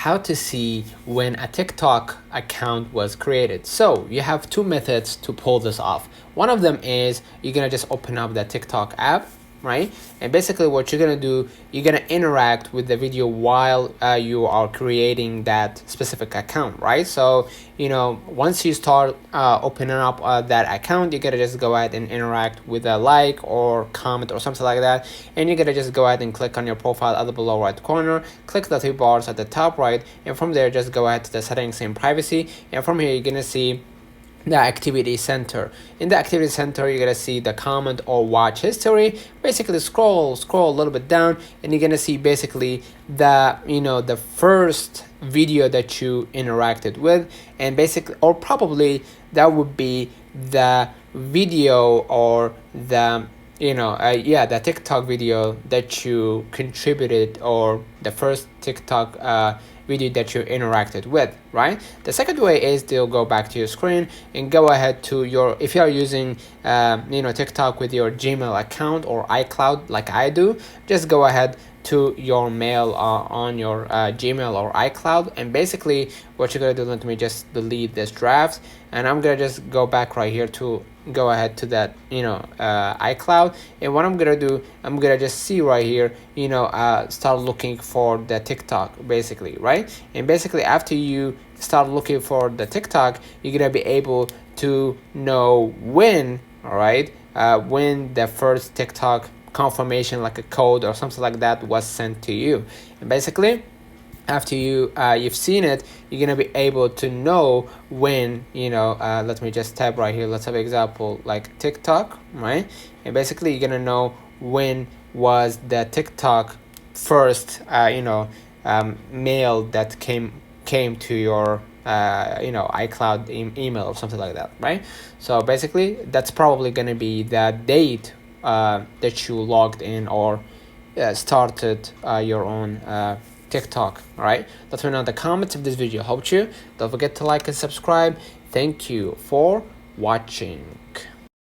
how to see when a TikTok account was created. So you have two methods to pull this off. One of them is you're gonna just open up the TikTok app, right? And basically what you're gonna do, you're gonna interact with the video while you are creating that specific account, right? So once you start opening up that account, you're gonna just go ahead and interact with a like or comment or something like that, and you're gonna just go ahead and click on your profile at the below right corner, click the three bars at the top right, and from there just go ahead to the settings and privacy, and from here you're gonna see the activity center. In the activity center, you're gonna see the comment or watch history. Basically scroll a little bit down, and you're gonna see basically the first video that you interacted with, and basically, or probably that would be the video or the the TikTok video that you contributed, or the first TikTok video that you interacted with, right? The second way is to go back to your screen and go ahead to your, if you are using TikTok with your Gmail account or iCloud like I do, just go ahead to your mail on your Gmail or iCloud, and basically what you're gonna do, let me just delete this draft, and I'm gonna just go back right here to go ahead to that iCloud, and what I'm gonna do, I'm gonna just see right here, start looking for the TikTok basically, right? And basically after you start looking for the TikTok, you're gonna be able to know when, all right, when the first TikTok confirmation, like a code or something like that, was sent to you. And basically after you've seen it, you're gonna be able to know when let me just tab right here, let's have an example like TikTok, right? And basically you're gonna know when was the TikTok first mail that came to your iCloud email or something like that, right? So basically that's probably gonna be the date that you logged in or started your own TikTok. All right, let me know in the comments if this video helped you. Don't forget to like and subscribe. Thank you for watching.